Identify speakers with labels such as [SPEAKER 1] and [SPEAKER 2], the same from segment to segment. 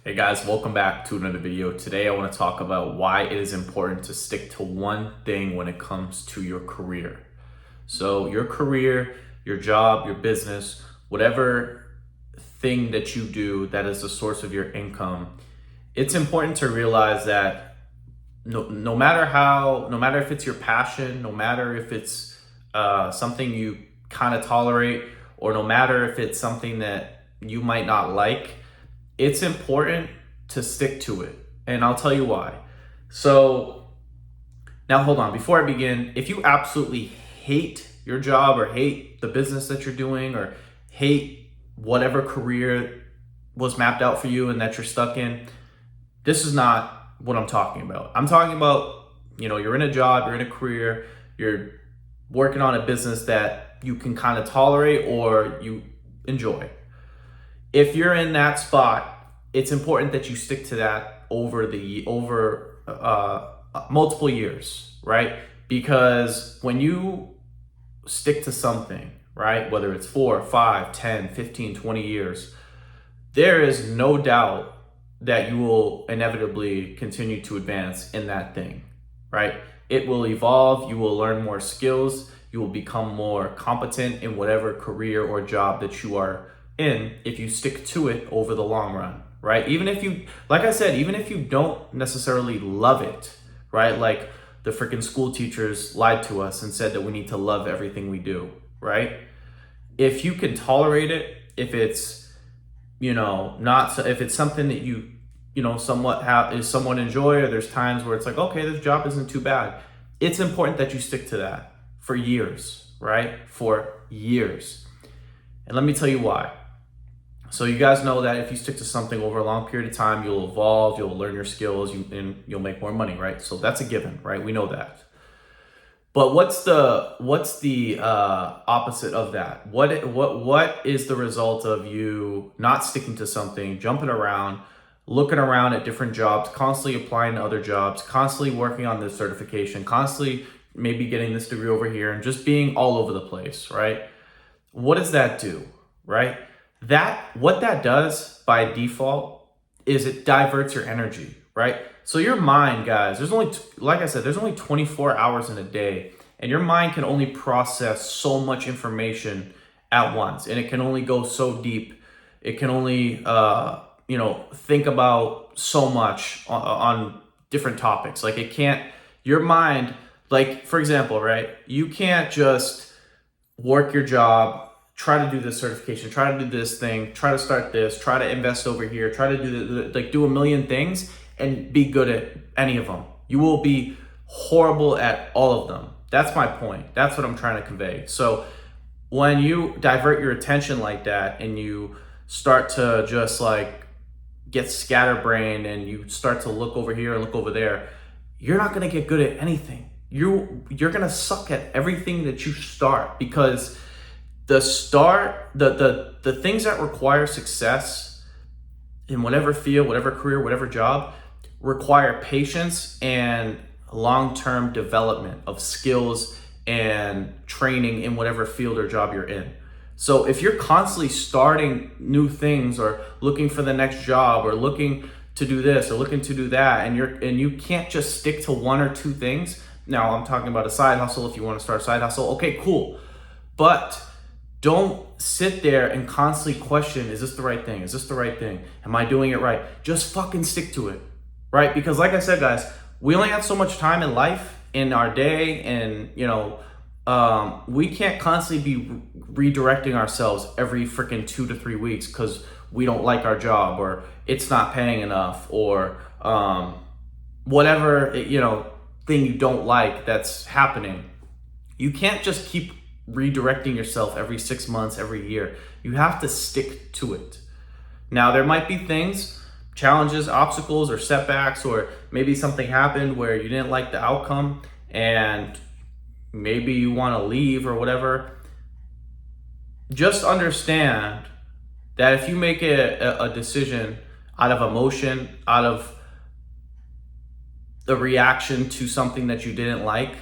[SPEAKER 1] Hey guys, welcome back to another video. Today I want to talk about why it is important to stick to one thing when it comes to your career. So your career, your job, your business, whatever thing that you do that is the source of your income, it's important to realize that no matter if it's your passion, no matter if it's something you kind of tolerate, or no matter if it's something that you might not like, it's important to stick to it. And I'll tell you why. So now hold on, before I begin, if you absolutely hate your job or hate the business that you're doing or hate whatever career was mapped out for you and that you're stuck in, this is not what I'm talking about. I'm talking about, you're in a job, you're in a career, you're working on a business that you can kind of tolerate or you enjoy. If you're in that spot, it's important that you stick to that over multiple years, right? Because when you stick to something, right, whether it's 4, 5, 10, 15, 20 years, there is no doubt that you will inevitably continue to advance in that thing, right? It will evolve, you will learn more skills, you will become more competent in whatever career or job that you are in if you stick to it over the long run, right? Even if you, like I said, even if you don't necessarily love it, right? Like the freaking school teachers lied to us and said that we need to love everything we do, right? If you can tolerate it, if it's, if it's something that you somewhat enjoy, or there's times where it's like, okay, this job isn't too bad. It's important that you stick to that for years, right? For years. And let me tell you why. So you guys know that if you stick to something over a long period of time, you'll evolve, you'll learn your skills, and you'll make more money, right? So that's a given, right? We know that. But what's the opposite of that? What is the result of you not sticking to something, jumping around, looking around at different jobs, constantly applying to other jobs, constantly working on this certification, constantly maybe getting this degree over here, and just being all over the place, right? What does that do, right? What that does by default is it diverts your energy, right? So your mind, guys, there's only 24 hours in a day, and your mind can only process so much information at once, and it can only go so deep. It can only, think about so much on different topics. Like your mind, like for example, right? You can't just work your job, try to do this certification, try to do this thing, try to start this, try to invest over here, try to do a million things and be good at any of them. You will be horrible at all of them. That's my point. That's what I'm trying to convey. So when you divert your attention like that and you start to just like get scatterbrained and you start to look over here and look over there, you're not going to get good at anything. You're going to suck at everything that you start, because the things that require success in whatever field, whatever career, whatever job, require patience and long-term development of skills and training in whatever field or job you're in. So if you're constantly starting new things or looking for the next job or looking to do this or looking to do that, and you can't just stick to one or two things. Now I'm talking about a side hustle. If you want to start a side hustle, okay, cool. But don't sit there and constantly question, is this the right thing? Is this the right thing? Am I doing it right? Just fucking stick to it, right? Because like I said, guys, we only have so much time in life, in our day, and we can't constantly be redirecting ourselves every freaking 2 to 3 weeks because we don't like our job or it's not paying enough or whatever thing you don't like that's happening. You can't just keep redirecting yourself every 6 months, every year. You have to stick to it. Now, there might be things, challenges, obstacles, or setbacks, or maybe something happened where you didn't like the outcome and maybe you want to leave or whatever. Just understand that if you make a decision out of emotion, out of the reaction to something that you didn't like,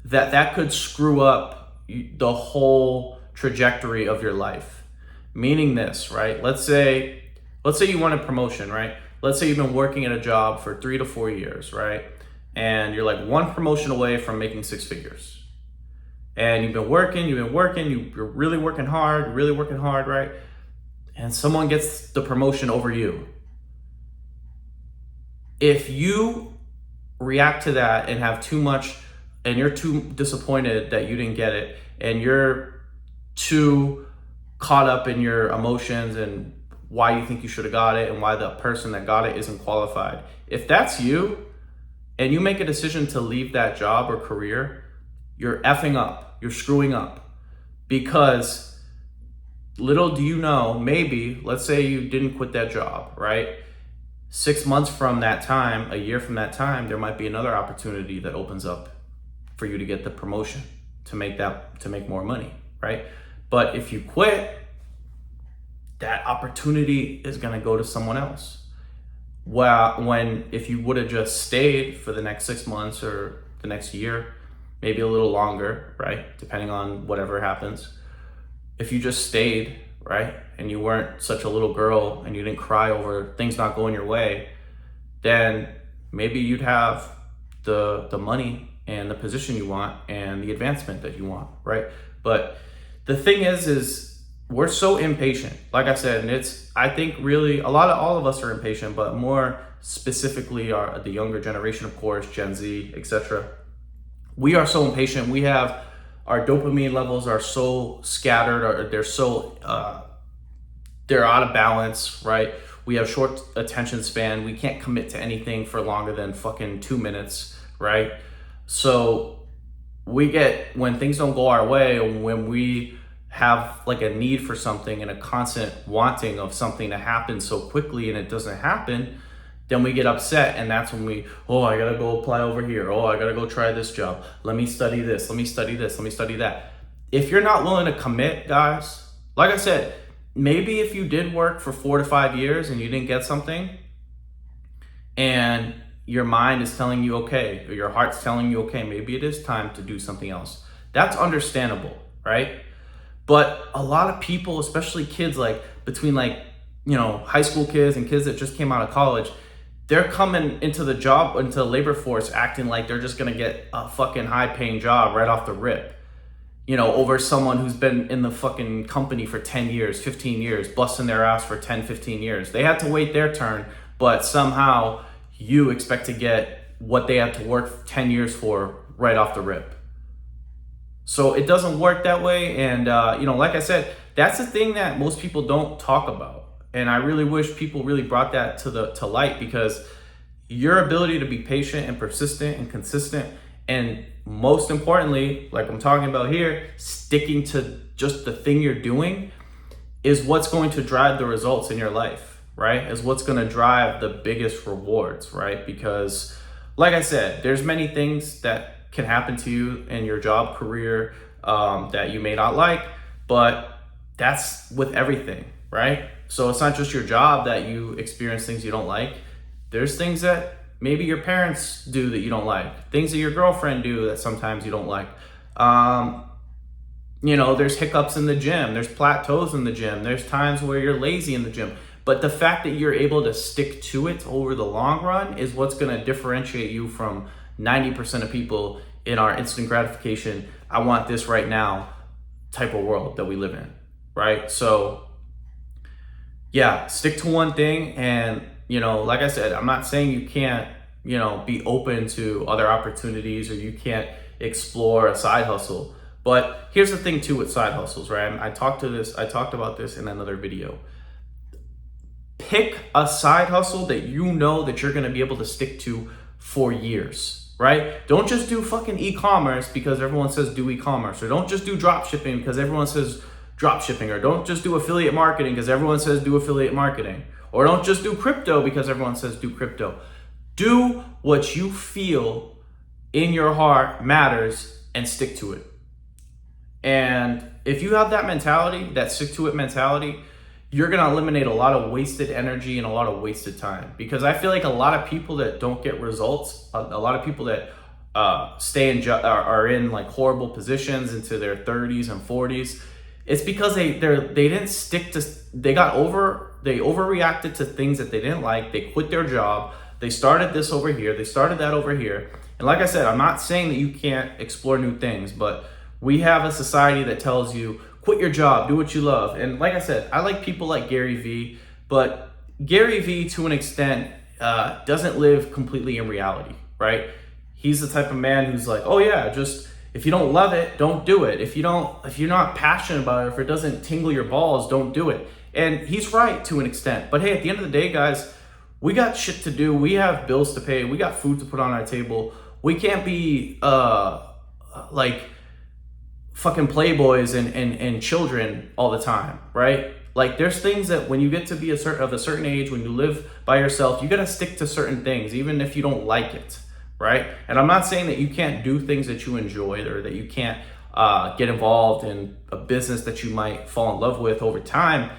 [SPEAKER 1] that could screw up the whole trajectory of your life. Meaning this, right? Let's say Let's say you want a promotion, right? Let's say you've been working at a job for 3 to 4 years, right? And you're like one promotion away from making 6 figures. And you're really working hard, right? And someone gets the promotion over you. If you react to that and have too much, and you're too disappointed that you didn't get it, and you're too caught up in your emotions and why you think you should have got it and why the person that got it isn't qualified. If that's you and you make a decision to leave that job or career, you're effing up, you're screwing up. Because little do you know, maybe, let's say you didn't quit that job, right? 6 months from that time, a year from that time, there might be another opportunity that opens up for you to get the promotion, to make more money, right? But if you quit, that opportunity is gonna go to someone else. If you would have just stayed for the next 6 months or the next year, maybe a little longer, right? Depending on whatever happens. If you just stayed, right? And you weren't such a little girl and you didn't cry over things not going your way, then maybe you'd have the money and the position you want and the advancement that you want, right? But the thing is we're so impatient. Like I said, and I think really all of us are impatient, but more specifically are the younger generation, of course, Gen Z, etc. We are so impatient. Our dopamine levels are so scattered, or they're out of balance, right? We have short attention span. We can't commit to anything for longer than fucking 2 minutes, right? So when things don't go our way, or when we have like a need for something and a constant wanting of something to happen so quickly and it doesn't happen, then we get upset, and that's when I gotta go apply over here. I gotta go try this job. Let me study this, let me study this, let me study that. If you're not willing to commit, guys, like I said, maybe if you did work for 4 to 5 years and you didn't get something, and your mind is telling you okay, or your heart's telling you okay, maybe it is time to do something else. That's understandable, right? But a lot of people, especially kids between high school kids and kids that just came out of college, they're coming into the labor force acting like they're just gonna get a fucking high paying job right off the rip, over someone who's been in the fucking company for 10 years, 15 years, busting their ass for 10, 15 years. They had to wait their turn, but somehow you expect to get what they had to work 10 years for right off the rip. So it doesn't work that way. And, like I said, that's the thing that most people don't talk about. And I really wish people really brought that to light, because your ability to be patient and persistent and consistent, and most importantly, like I'm talking about here, sticking to just the thing you're doing, is what's going to drive the results in your life, right? Is what's going to drive the biggest rewards, right? Because like I said, there's many things that can happen to you in your job career that you may not like, but that's with everything, right? So it's not just your job that you experience things you don't like. There's things that maybe your parents do that you don't like, things that your girlfriend do that sometimes you don't like. There's hiccups in the gym, there's plateaus in the gym, there's times where you're lazy in the gym. But the fact that you're able to stick to it over the long run is what's gonna differentiate you from 90% of people in our instant gratification, I want this right now type of world that we live in, right? So yeah, stick to one thing. And, like I said, I'm not saying you can't, be open to other opportunities, or you can't explore a side hustle. But here's the thing too with side hustles, right? I talked about this in another video. Pick a side hustle that that you're gonna be able to stick to for years, right? Don't just do fucking e-commerce because everyone says do e-commerce, or don't just do drop shipping because everyone says drop shipping, or don't just do affiliate marketing because everyone says do affiliate marketing, or don't just do crypto because everyone says do crypto. Do what you feel in your heart matters and stick to it. And if you have that mentality, that stick to it mentality, you're going to eliminate a lot of wasted energy and a lot of wasted time. Because I feel like a lot of people that don't get results, a lot of people that are in like horrible positions into their 30s and 40s, it's because they got overreacted to things that they didn't like. They quit their job. They started this over here. They started that over here. And like I said, I'm not saying that you can't explore new things, but we have a society that tells you, quit your job, do what you love. And like I said, I like people like Gary Vee, but Gary Vee, to an extent, doesn't live completely in reality, right? He's the type of man who's like, oh yeah, just if you don't love it, don't do it. If you're not passionate about it, if it doesn't tingle your balls, don't do it. And he's right to an extent. But hey, at the end of the day, guys, we got shit to do. We have bills to pay. We got food to put on our table. We can't be like fucking playboys and children all the time, right? Like there's things that when you get to be of a certain age, when you live by yourself, you got to stick to certain things, even if you don't like it, right? And I'm not saying that you can't do things that you enjoy or that you can't get involved in a business that you might fall in love with over time,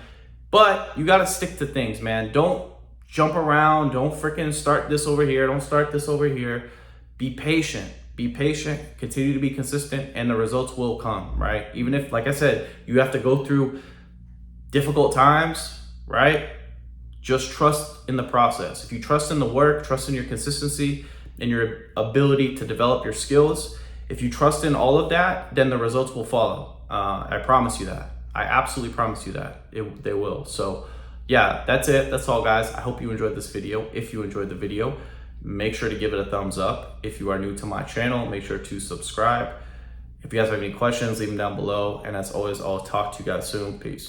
[SPEAKER 1] but you got to stick to things, man. Don't jump around. Don't freaking start this over here. Don't start this over here. Be patient. Be patient, continue to be consistent, and the results will come, right? Even if, like I said, you have to go through difficult times, right? Just trust in the process. If you trust in the work, trust in your consistency and your ability to develop your skills, if you trust in all of that, then the results will follow. I promise you that. I absolutely promise you that. They will. So yeah, that's it. That's all, guys. I hope you enjoyed this video. If you enjoyed the video, make sure to give it a thumbs up. If you are new to my channel, make sure to subscribe. If you guys have any questions, leave them down below. And as always, I'll talk to you guys soon. Peace.